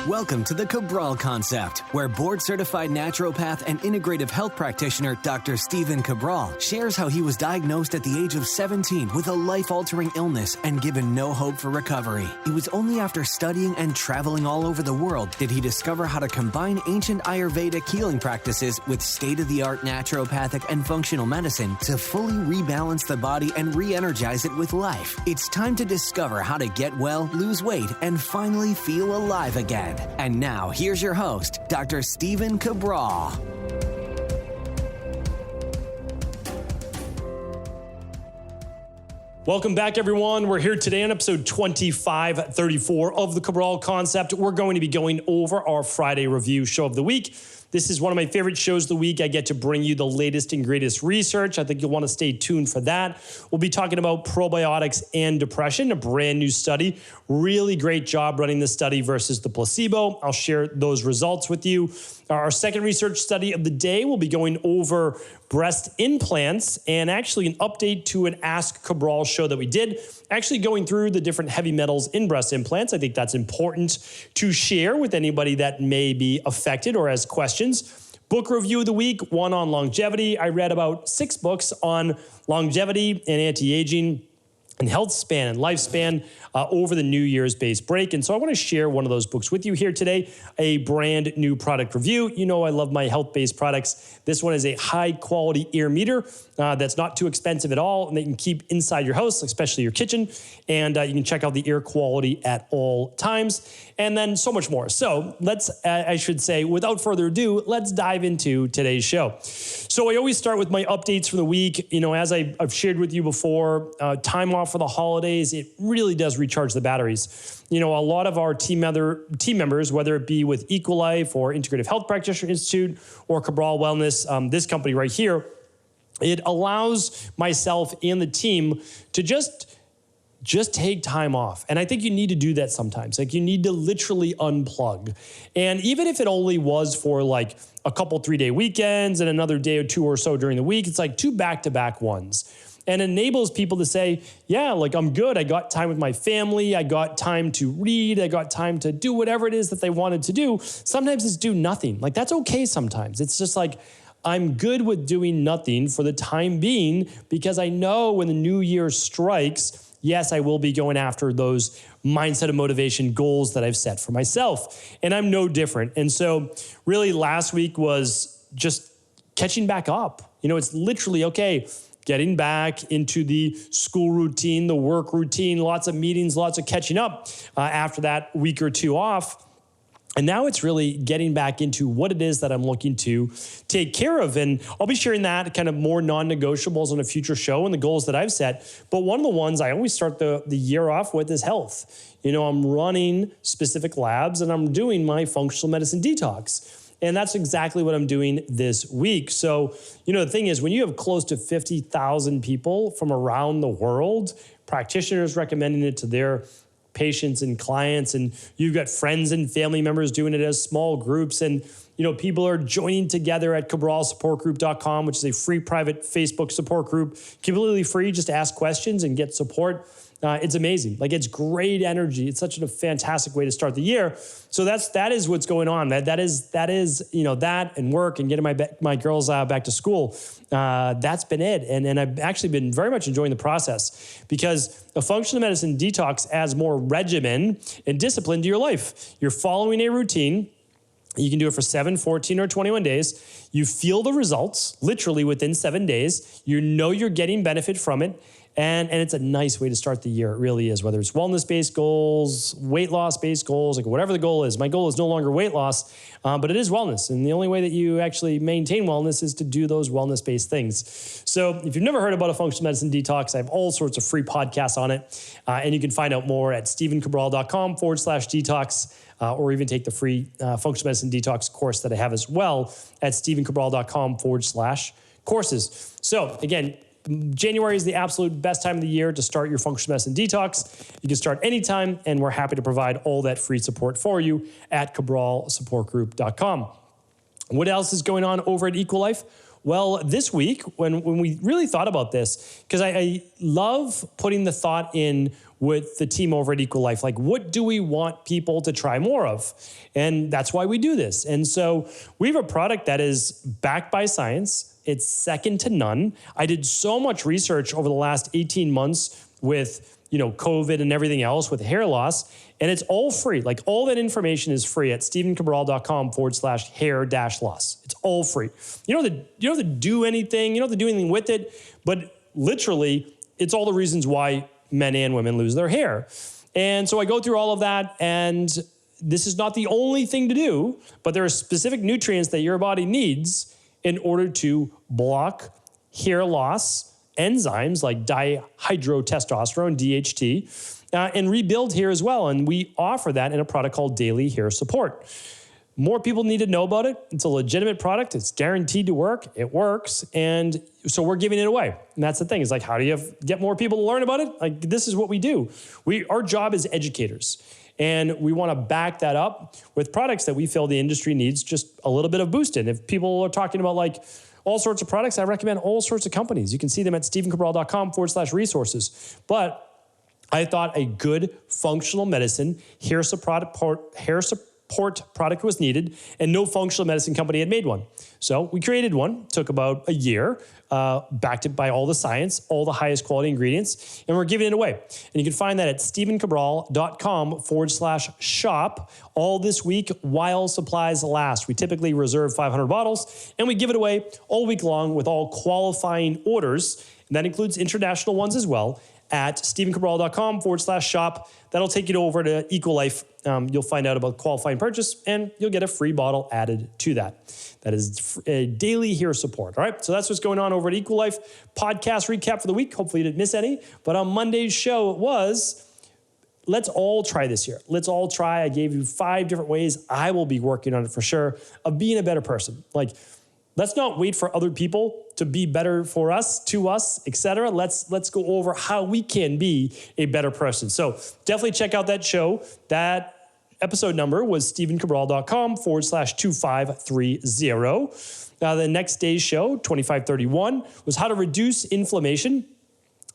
Welcome to the Cabral Concept, where board-certified naturopath and integrative health practitioner Dr. Stephen Cabral shares how he was diagnosed at the age of 17 with a life-altering illness and given no hope for recovery. It was only after studying and traveling all over the world did he discover how to combine ancient Ayurvedic healing practices with state-of-the-art naturopathic and functional medicine to fully rebalance the body and re-energize it with life. It's time to discover how to get well, lose weight, and finally feel alive again. And now, here's your host, Dr. Stephen Cabral. Welcome back, everyone. We're here today on episode 2534 of the Cabral Concept. We're going to be going over our Friday review show of the week. This is one of my favorite shows of the week. I get to bring you the latest and greatest research. I think you'll want to stay tuned for that. We'll be talking about probiotics and depression, a brand new study. Really great job running the study versus the placebo. I'll share those results with you. Our second research study of the day will be going over breast implants and actually an update to an Ask Cabral show that we did, actually going through the different heavy metals in breast implants. I think that's important to share with anybody that may be affected or has questions. Book review of the week, one on longevity. I read about 6 books on longevity and anti-aging and health span and lifespan over the New Year's based break. And so I want to share one of those books with you here today, a brand new product review. You know I love my health-based products. This one is a high-quality ear meter that's not too expensive at all, and they can keep inside your house, especially your kitchen. And you can check out the ear quality at all times, and then so much more. So let's, I should say, without further ado, let's dive into today's show. So I always start with my updates for the week. You know, as I've shared with you before, time off for the holidays, it really does recharge the batteries. You know, a lot of our team members, whether it be with EquiLife or Integrative Health Practitioner Institute or Cabral Wellness, this company right here, it allows myself and the team to just take time off. And I think you need to do that sometimes. Like, you need to literally unplug. And even if it only was for like a couple 3-day weekends and another day or 2 or so during the week, it's like 2 back-to-back ones. And enables people to say, yeah, like, I'm good. I got time with my family. I got time to read. I got time to do whatever it is that they wanted to do. Sometimes it's do nothing. Like, that's okay sometimes. It's just like, I'm good with doing nothing for the time being, because I know when the new year strikes, yes, I will be going after those mindset and motivation goals that I've set for myself. And I'm no different. And so really last week was just catching back up. You know, it's literally, okay, getting back into the school routine, the work routine, lots of meetings, lots of catching up after that week or 2 off. And now it's really getting back into what it is that I'm looking to take care of. And I'll be sharing that kind of more non-negotiables on a future show and the goals that I've set. But one of the ones I always start the year off with is health. You know, I'm running specific labs and I'm doing my functional medicine detox. And that's exactly what I'm doing this week. So, you know, the thing is, when you have close to 50,000 people from around the world, practitioners recommending it to their patients and clients, and you've got friends and family members doing it as small groups, and you know, people are joining together at cabralsupportgroup.com, which is a free private Facebook support group, completely free, just ask questions and get support. It's amazing. Like, it's great energy. It's such a fantastic way to start the year. So that is what's going on. That is you know, that and work and getting my girls back to school. That's been it. And I've actually been very much enjoying the process, because a functional medicine detox adds more regimen and discipline to your life. You're following a routine. You can do it for 7, 14, or 21 days. You feel the results literally within 7 days. You know you're getting benefit from it. And it's a nice way to start the year. It really is, whether it's wellness-based goals, weight loss-based goals, like whatever the goal is. My goal is no longer weight loss, but it is wellness. And the only way that you actually maintain wellness is to do those wellness-based things. So if you've never heard about a functional medicine detox, I have all sorts of free podcasts on it. And you can find out more at stephencabral.com/detox, or even take the free functional medicine detox course that I have as well at stephencabral.com/courses. So again, January is the absolute best time of the year to start your functional medicine detox. You can start anytime, and we're happy to provide all that free support for you at cabralsupportgroup.com. What else is going on over at EquiLife? Well, this week, when we really thought about this, because I love putting the thought in with the team over at EquiLife, like what do we want people to try more of? And that's why we do this. And so we have a product that is backed by science. It's second to none. I did so much research over the last 18 months with COVID and everything else with hair loss. And it's all free. Like all that information is free at stevencabral.com/hair-loss. It's all free. You don't have to do anything. You don't have to do anything with it. But literally, it's all the reasons why men and women lose their hair. And so I go through all of that. And this is not the only thing to do, but there are specific nutrients that your body needs in order to block hair loss, enzymes like dihydrotestosterone, DHT, and rebuild hair as well. And we offer that in a product called Daily Hair Support. More people need to know about it. It's a legitimate product. It's guaranteed to work. It works. And so we're giving it away. And that's the thing. It's like, how do you get more people to learn about it? Like, this is what we do. Our job is educators. And we want to back that up with products that we feel the industry needs just a little bit of boost in. If people are talking about like all sorts of products, I recommend all sorts of companies. You can see them at stevencabral.com/resources. But I thought a good functional medicine hair support product was needed, and no functional medicine company had made one. So we created one. It took about a year, backed it by all the science, all the highest quality ingredients, and we're giving it away. And you can find that at stevencabral.com/shop all this week while supplies last. We typically reserve 500 bottles, and we give it away all week long with all qualifying orders, and that includes international ones as well, at stevencabral.com/shop. That'll take you over to EquiLife. You'll find out about qualifying purchase, and you'll get a free bottle added to that. That is a daily hair support. All right, so that's what's going on over at EquiLife. Podcast recap for the week. Hopefully you didn't miss any. But on Monday's show, it was, let's all try this year. Let's all try. I gave you 5 different ways. I will be working on it for sure, of being a better person. Like, let's not wait for other people to be better for us, to us, etc. Let's go over how we can be a better person. So definitely check out that show. That episode number was stevencabral.com/2530. The next day's show, 2531, was how to reduce inflammation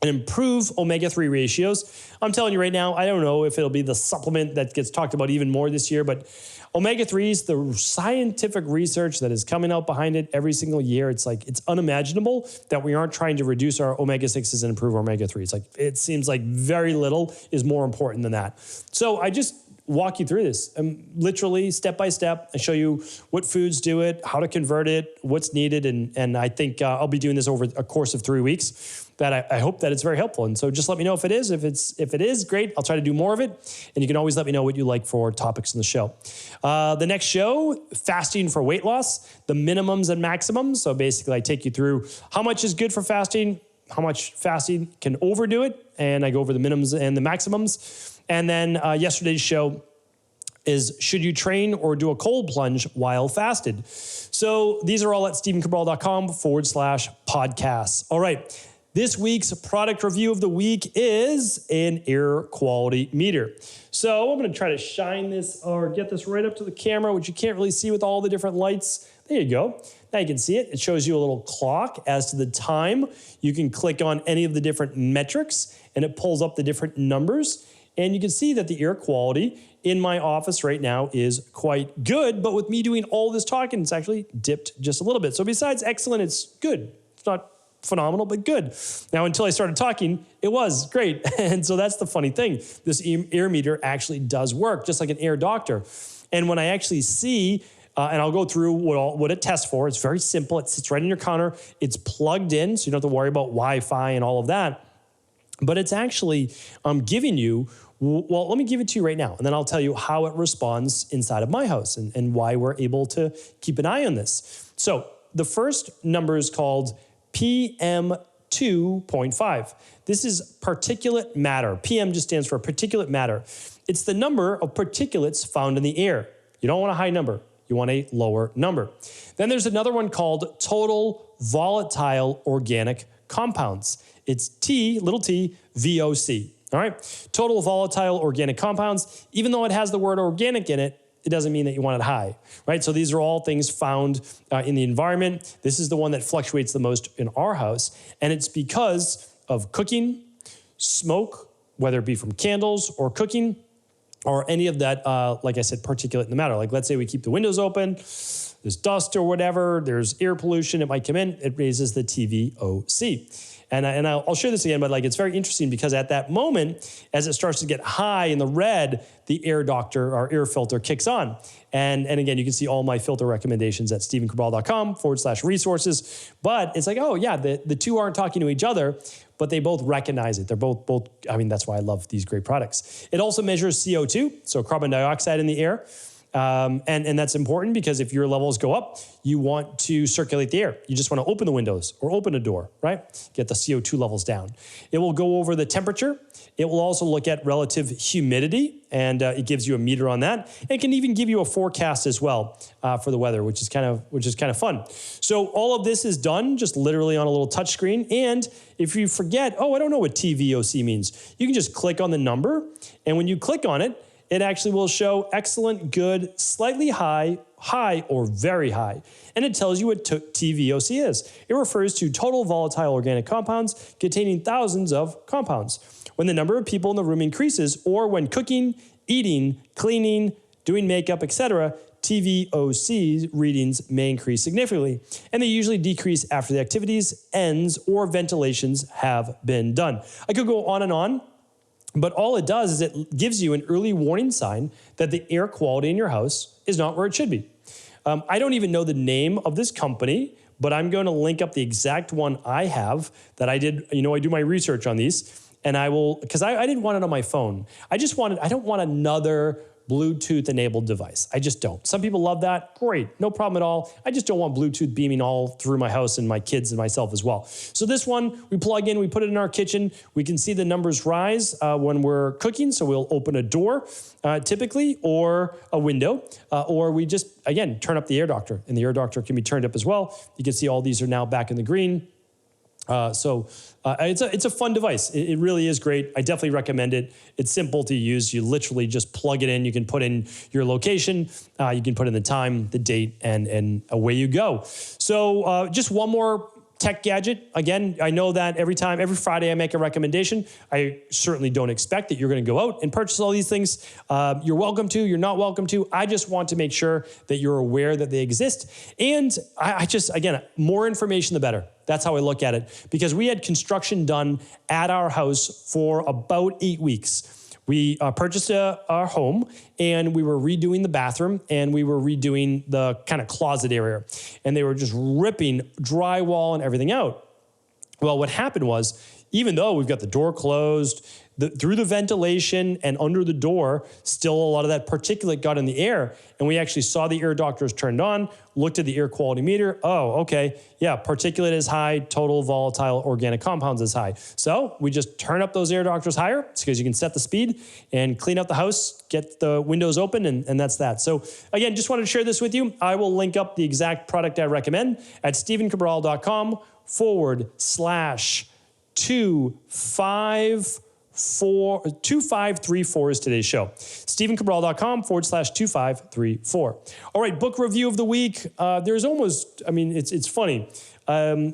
and improve omega-3 ratios. I'm telling you right now, I don't know if it'll be the supplement that gets talked about even more this year, but omega-3s, the scientific research that is coming out behind it every single year, it's like, it's unimaginable that we aren't trying to reduce our omega-6s and improve our omega-3s. Like, it seems like very little is more important than that. So I just walk you through this literally step by step. I show you what foods do it, how to convert it, what's needed. And I think I'll be doing this over a course of 3 weeks. That I hope that it's very helpful. And so just let me know if it is. If it is, great. I'll try to do more of it. And you can always let me know what you like for topics in the show. The next show, fasting for weight loss, the minimums and maximums. So basically I take you through how much is good for fasting, how much fasting can overdo it. And I go over the minimums and the maximums. And then yesterday's show is, should you train or do a cold plunge while fasted? So these are all at stevencabral.com/podcasts. All right. This week's product review of the week is an air quality meter. So I'm going to try to shine this or get this right up to the camera, which you can't really see with all the different lights. There you go. Now you can see it. It shows you a little clock as to the time. You can click on any of the different metrics and it pulls up the different numbers. And you can see that the air quality in my office right now is quite good. But with me doing all this talking, it's actually dipped just a little bit. So besides excellent, it's good. It's not phenomenal, but good. Now, until I started talking, it was great. And so that's the funny thing. This air meter actually does work, just like an air doctor. And when I actually see, and I'll go through what it tests for, it's very simple. It sits right on your counter. It's plugged in, so you don't have to worry about Wi-Fi and all of that. But it's actually giving you, well, let me give it to you right now, and then I'll tell you how it responds inside of my house and why we're able to keep an eye on this. So the first number is called PM2.5. This is particulate matter. PM just stands for particulate matter. It's the number of particulates found in the air. You don't want a high number. You want a lower number. Then there's another one called total volatile organic compounds. It's little t, VOC. All right. Total volatile organic compounds. Even though it has the word organic in it, it doesn't mean that you want it high, right? So these are all things found in the environment. This is the one that fluctuates the most in our house. And it's because of cooking, smoke, whether it be from candles or cooking, or any of that, like I said, particulate in the matter. Like let's say we keep the windows open, there's dust or whatever, there's air pollution, it might come in, it raises the TVOC. And I'll share this again, but like it's very interesting because at that moment, as it starts to get high in the red, the air doctor or air filter kicks on. And again, you can see all my filter recommendations at stevencabral.com/resources. But it's like, oh yeah, the two aren't talking to each other, but they both recognize it. They're both, I mean, that's why I love these great products. It also measures CO2, so carbon dioxide in the air. And that's important because if your levels go up, you want to circulate the air. You just want to open the windows or open a door, right? Get the CO2 levels down. It will go over the temperature. It will also look at relative humidity, and it gives you a meter on that. It can even give you a forecast as well for the weather, which is kind of fun. So all of this is done just literally on a little touch screen. And if you forget, oh, I don't know what TVOC means, you can just click on the number, and when you click on it, it actually will show excellent, good, slightly high, high, or very high. And it tells you what TVOC is. It refers to total volatile organic compounds containing thousands of compounds. When the number of people in the room increases, or when cooking, eating, cleaning, doing makeup, etc., TVOC readings may increase significantly, and they usually decrease after the activities ends or ventilations have been done. I could go on, but all it does is it gives you an early warning sign that the air quality in your house is not where it should be. I don't even know the name of this company, but I'm going to link up the exact one I have that I did. I do my research on these, and I will, because I didn't want it on my phone. I don't want another Bluetooth enabled device. I just don't. Some people love that. Great. No problem at all. I just don't want Bluetooth beaming all through my house and my kids and myself as well. So this one, we plug in, we put it in our kitchen. We can see the numbers rise when we're cooking. So we'll open a door typically, or a window, or we just, again, turn up the air doctor, and the air doctor can be turned up as well. You can see all these are now back in the green. So it's a fun device. It really is great. I definitely recommend it. It's simple to use. You literally just plug it in. You can put in your location. You can put in the time, the date, and away you go. So just one more tech gadget. Again, I know that every Friday I make a recommendation. I certainly don't expect that you're going to go out and purchase all these things. You're welcome to, you're not welcome to. I just want to make sure that you're aware that they exist. And again, more information, the better. That's how I look at it. Because we had construction done at our house for about 8 weeks. We purchased our home, and we were redoing the bathroom, and we were redoing the kind of closet area. And they were just ripping drywall and everything out. Well, what happened was, even though we've got the door closed, through the ventilation and under the door, still a lot of that particulate got in the air. And we actually saw the air doctors turned on, looked at the air quality meter. Oh, okay. Yeah, particulate is high, total volatile organic compounds is high. So we just turn up those air doctors higher. It's because you can set the speed and clean out the house, get the windows open, and that's that. So again, just wanted to share this with you. I will link up the exact product I recommend at stevencabral.com/2534 is today's show. stevencabral.com/2534. All right, book review of the week. There's almost, it's funny. I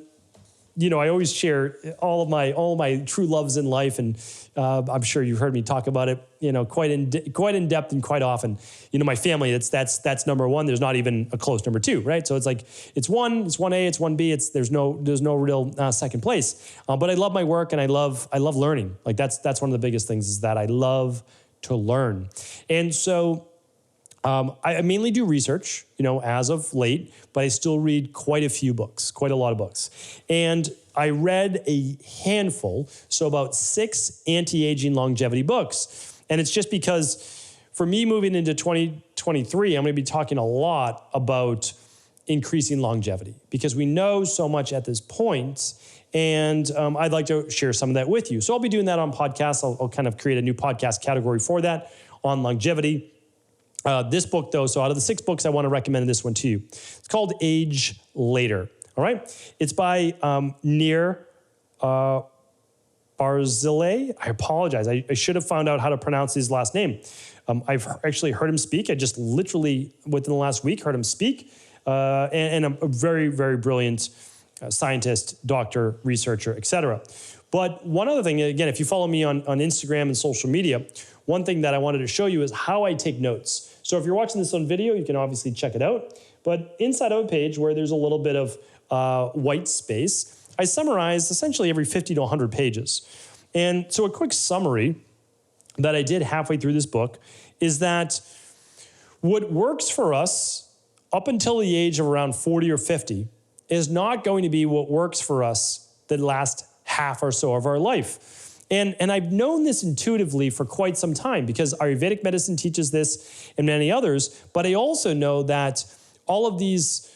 always share all my true loves in life, and I'm sure you've heard me talk about it, quite in depth and quite often. My family, that's number one. There's not even a close number two, right? So it's like it's 1A, it's 1B. There's no real second place. But I love my work, and I love learning. Like that's one of the biggest things, is that I love to learn. And so I mainly do research, as of late, but I still read quite a lot of books. And I read a handful, so about 6 anti-aging longevity books. And it's just because for me moving into 2023, I'm going to be talking a lot about increasing longevity, because we know so much at this point. And I'd like to share some of that with you. So I'll be doing that on podcasts. I'll kind of create a new podcast category for that on longevity. This book, though, so out of the 6 books, I want to recommend this one to you. It's called Age Later. All right. It's by Nir Barzilay. I apologize. I should have found out how to pronounce his last name. I've actually heard him speak. I just literally, within the last week, heard him speak. And a very, very brilliant scientist, doctor, researcher, etc. But one other thing, again, if you follow me on Instagram and social media, one thing that I wanted to show you is how I take notes. So if you're watching this on video, you can obviously check it out. But inside of a page where there's a little bit of white space, I summarize essentially every 50 to 100 pages. And so a quick summary that I did halfway through this book is that what works for us up until the age of around 40 or 50 is not going to be what works for us the last half or so of our life. And I've known this intuitively for quite some time because Ayurvedic medicine teaches this and many others, but I also know that all of these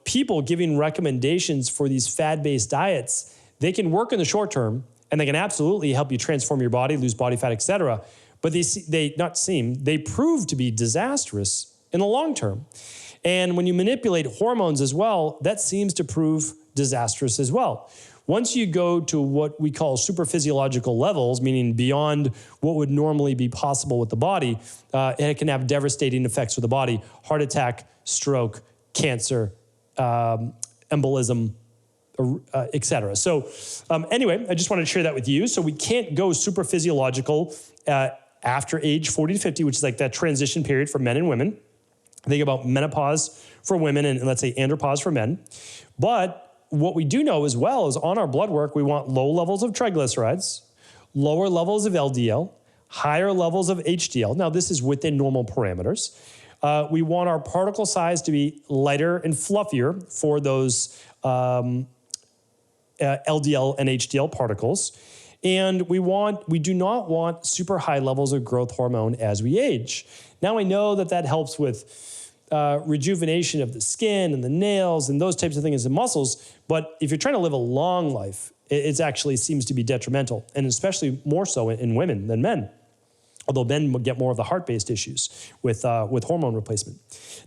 people giving recommendations for these fad-based diets, they can work in the short term and they can absolutely help you transform your body, lose body fat, etc. But they prove to be disastrous in the long term. And when you manipulate hormones as well, that seems to prove disastrous as well. Once you go to what we call superphysiological levels, meaning beyond what would normally be possible with the body, it can have devastating effects with the body: heart attack, stroke, cancer, embolism, etc. So anyway, I just wanted to share that with you. So we can't go super physiological after age 40 to 50, which is like that transition period for men and women. Think about menopause for women and let's say andropause for men. But what we do know as well is on our blood work, we want low levels of triglycerides, lower levels of LDL, higher levels of HDL. Now, this is within normal parameters. We want our particle size to be lighter and fluffier for those LDL and HDL particles. And we do not want super high levels of growth hormone as we age. Now, I know that helps with rejuvenation of the skin and the nails and those types of things and muscles. But if you're trying to live a long life, it actually seems to be detrimental, and especially more so in women than men. Although men get more of the heart-based issues with hormone replacement.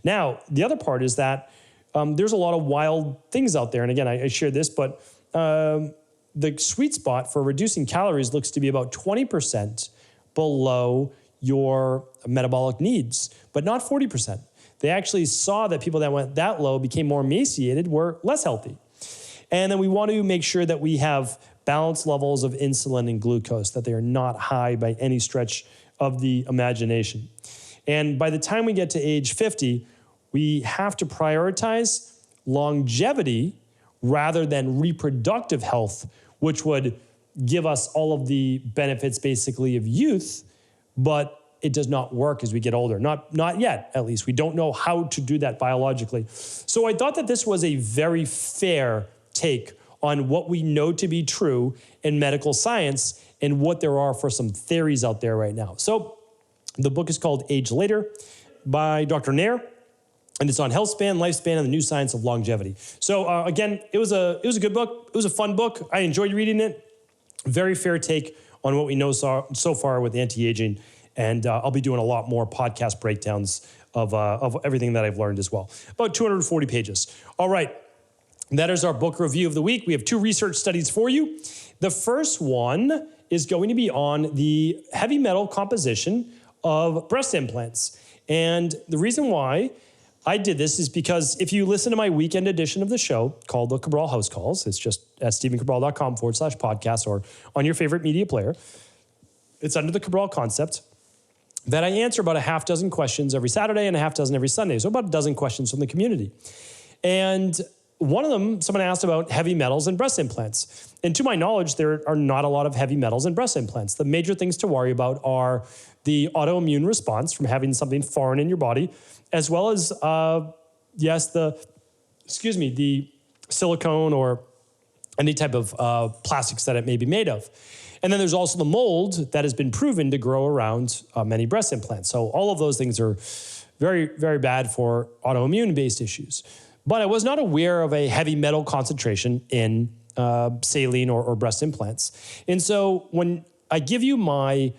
Now, the other part is that there's a lot of wild things out there. And again, I shared this, but the sweet spot for reducing calories looks to be about 20% below your metabolic needs, but not 40%. They actually saw that people that went that low became more emaciated, were less healthy. And then we want to make sure that we have balanced levels of insulin and glucose, that they are not high by any stretch of the imagination. And by the time we get to age 50, we have to prioritize longevity rather than reproductive health, which would give us all of the benefits basically of youth, but it does not work as we get older. Not yet, at least. We don't know how to do that biologically. So I thought that this was a very fair take on what we know to be true in medical science and what there are for some theories out there right now. So the book is called Age Later by Dr. Nair, and it's on health span, lifespan, and the new science of longevity. So again, it was a good book. It was a fun book. I enjoyed reading it. Very fair take on what we know so far with anti-aging. And I'll be doing a lot more podcast breakdowns of everything that I've learned as well. About 240 pages. All right. That is our book review of the week. We have 2 research studies for you. The first one is going to be on the heavy metal composition of breast implants. And the reason why I did this is because if you listen to my weekend edition of the show called the Cabral House Calls, it's just at stephencabral.com/podcast or on your favorite media player. It's under the Cabral concept that I answer about a half dozen questions every Saturday and a half dozen every Sunday. So about a dozen questions from the community. And one of them, someone asked about heavy metals and breast implants. And to my knowledge, there are not a lot of heavy metals in breast implants. The major things to worry about are the autoimmune response from having something foreign in your body, as well as, the silicone or any type of plastics that it may be made of. And then there's also the mold that has been proven to grow around many breast implants. So all of those things are very, very bad for autoimmune-based issues. But I was not aware of a heavy metal concentration in saline or breast implants. And so when I give you my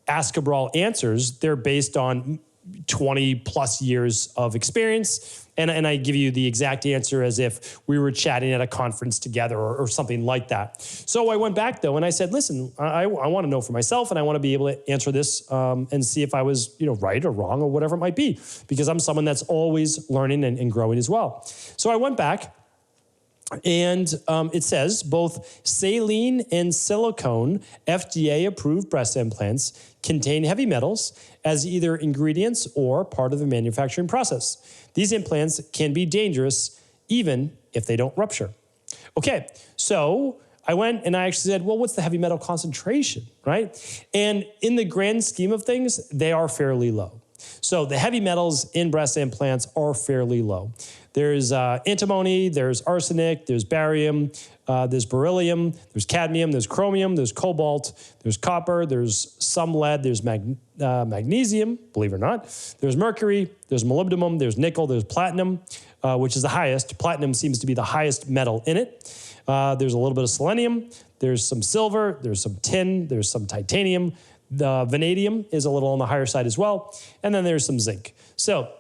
Ask Cabral answers, they're based on 20 plus years of experience. And I give you the exact answer as if we were chatting at a conference together or something like that. So I went back though, and I said, listen, I want to know for myself, and I want to be able to answer this and see if I was right or wrong or whatever it might be, because I'm someone that's always learning and growing as well. So I went back, and it says both saline and silicone FDA-approved breast implants contain heavy metals as either ingredients or part of the manufacturing process. These implants can be dangerous even if they don't rupture. Okay, so I went and I actually said, well, what's the heavy metal concentration, right? And in the grand scheme of things, they are fairly low. So the heavy metals in breast implants are fairly low. There's antimony, there's arsenic, there's barium, there's beryllium, there's cadmium, there's chromium, there's cobalt, there's copper, there's some lead, there's magnesium, believe it or not. There's mercury, there's molybdenum, there's nickel, there's platinum, which is the highest. Platinum seems to be the highest metal in it. There's a little bit of selenium, there's some silver, there's some tin, there's some titanium. The vanadium is a little on the higher side as well. And then there's some zinc. So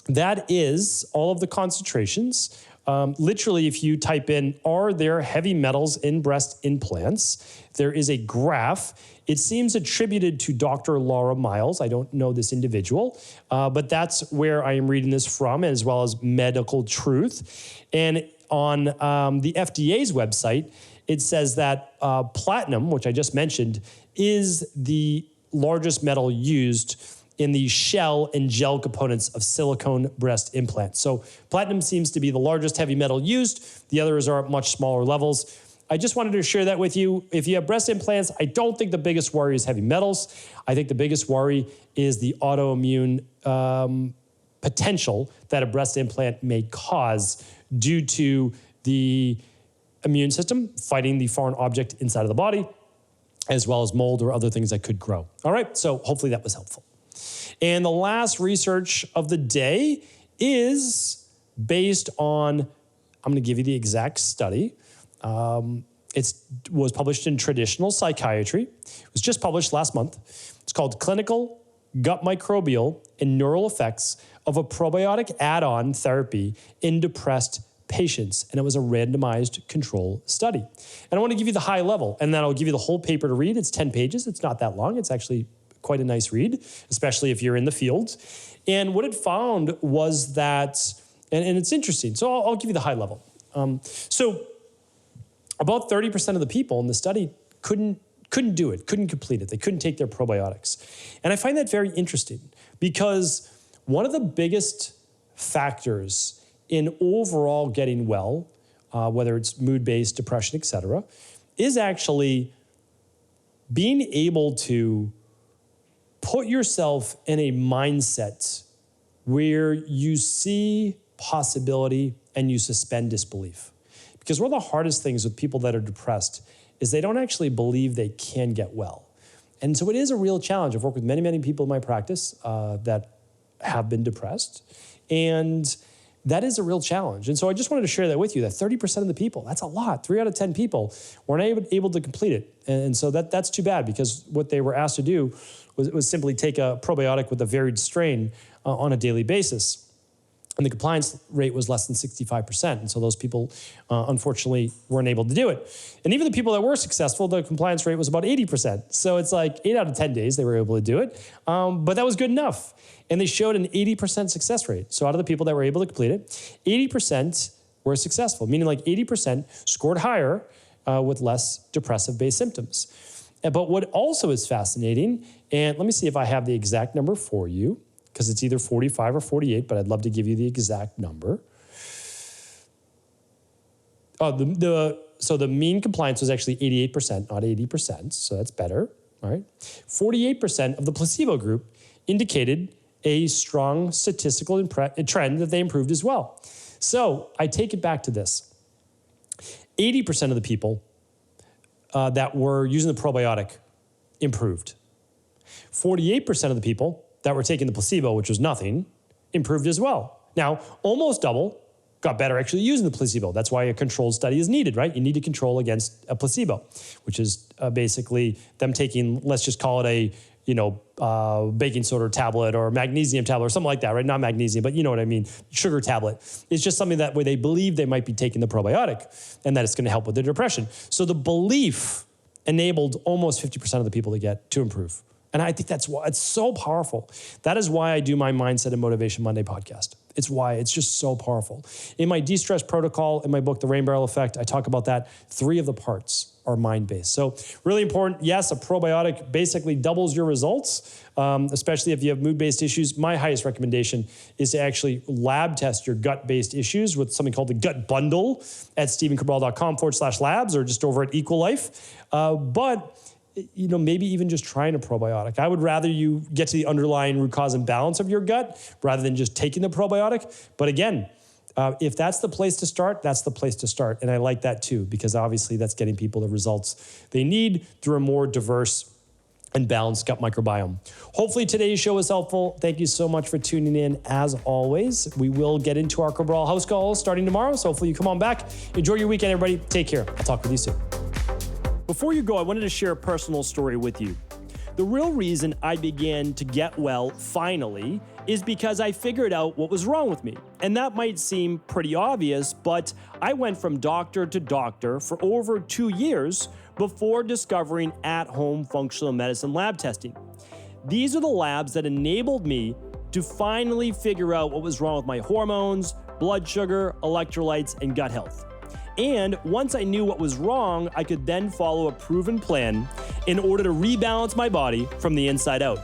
that is all of the concentrations. Literally, if you type in, are there heavy metals in breast implants? There is a graph. It seems attributed to Dr. Laura Miles. I don't know this individual, but that's where I am reading this from, as well as Medical Truth. And on the FDA's website, it says that platinum, which I just mentioned, is the largest metal used in the shell and gel components of silicone breast implants. So platinum seems to be the largest heavy metal used. The others are at much smaller levels. I just wanted to share that with you. If you have breast implants, I don't think the biggest worry is heavy metals. I think the biggest worry is the autoimmune potential that a breast implant may cause due to the immune system fighting the foreign object inside of the body, as well as mold or other things that could grow. All right, so hopefully that was helpful. And the last research of the day is based on, I'm gonna give you the exact study. It was published in Traditional Psychiatry. It was just published last month. It's called Clinical Gut Microbial and Neural Effects of a Probiotic Add-on Therapy in Depressed Patients, and it was a randomized control study. And I want to give you the high level, and then I'll give you the whole paper to read. It's 10 pages. It's not that long. It's actually quite a nice read, especially if you're in the field. And what it found was that, and it's interesting, so I'll give you the high level. So about 30% of the people in the study couldn't do it, couldn't complete it. They couldn't take their probiotics. And I find that very interesting because one of the biggest factors in overall getting well, whether it's mood-based, depression, et cetera, is actually being able to put yourself in a mindset where you see possibility and you suspend disbelief. Because one of the hardest things with people that are depressed is they don't actually believe they can get well. And so it is a real challenge. I've worked with many, many people in my practice that have been depressed, and that is a real challenge. And so I just wanted to share that with you, that 30% of the people, that's a lot. 3 out of 10 people weren't able to complete it. And so that's too bad, because what they were asked to do was simply take a probiotic with a varied strain on a daily basis. And the compliance rate was less than 65%. And so those people, unfortunately, weren't able to do it. And even the people that were successful, the compliance rate was about 80%. So it's like 8 out of 10 days they were able to do it. But that was good enough. And they showed an 80% success rate. So out of the people that were able to complete it, 80% were successful, meaning like 80% scored higher with less depressive-based symptoms. But what also is fascinating, and let me see if I have the exact number for you, because it's either 45 or 48, but I'd love to give you the exact number. So the mean compliance was actually 88%, not 80%, so that's better, all right? 48% of the placebo group indicated a strong statistical trend that they improved as well. So I take it back to this. 80% of the people that were using the probiotic improved. 48% of the people that were taking the placebo, which was nothing, improved as well. Now, almost double got better actually using the placebo. That's why a controlled study is needed, right? You need to control against a placebo, which is basically them taking, let's just call it baking soda tablet or magnesium tablet or something like that, right? Not magnesium, but you know what I mean, sugar tablet. It's just something that where they believe they might be taking the probiotic and that it's going to help with their depression. So the belief enabled almost 50% of the people to improve. And I think that's why it's so powerful. That is why I do my Mindset and Motivation Monday podcast. It's why it's just so powerful. In my de-stress protocol, in my book, The Rain Barrel Effect, I talk about that. 3 of the parts are mind-based. So really important. Yes, a probiotic basically doubles your results, especially if you have mood-based issues. My highest recommendation is to actually lab test your gut-based issues with something called the Gut Bundle at stevencabral.com/labs or just over at EquiLife. But maybe even just trying a probiotic. I would rather you get to the underlying root cause and balance of your gut rather than just taking the probiotic. But again, if that's the place to start, that's the place to start. And I like that too, because obviously that's getting people the results they need through a more diverse and balanced gut microbiome. Hopefully today's show was helpful. Thank you so much for tuning in. As always, we will get into our Cabral house calls starting tomorrow. So hopefully you come on back. Enjoy your weekend, everybody. Take care. I'll talk with you soon. Before you go, I wanted to share a personal story with you. The real reason I began to get well finally is because I figured out what was wrong with me. And that might seem pretty obvious, but I went from doctor to doctor for over 2 years before discovering at-home functional medicine lab testing. These are the labs that enabled me to finally figure out what was wrong with my hormones, blood sugar, electrolytes, and gut health. And once I knew what was wrong, I could then follow a proven plan in order to rebalance my body from the inside out.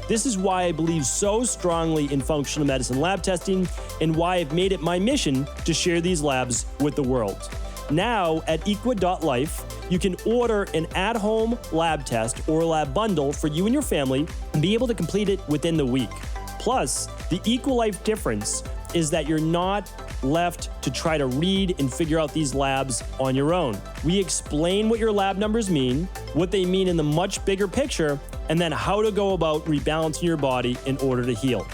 This is why I believe so strongly in functional medicine lab testing and why I've made it my mission to share these labs with the world. Now at EquiLife, you can order an at-home lab test or lab bundle for you and your family and be able to complete it within the week. Plus, the EquiLife difference is that you're not left to try to read and figure out these labs on your own. We explain what your lab numbers mean, what they mean in the much bigger picture, and then how to go about rebalancing your body in order to heal.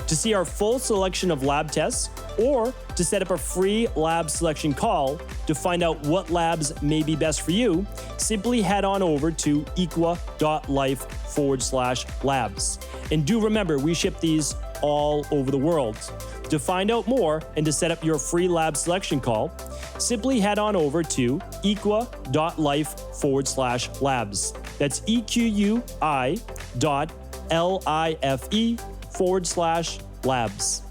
To see our full selection of lab tests or to set up a free lab selection call to find out what labs may be best for you, simply head on over to equa.life/labs. And do remember, we ship these all over the world. To find out more and to set up your free lab selection call, simply head on over to equa.life/labs. That's EQUI.LIFE/labs.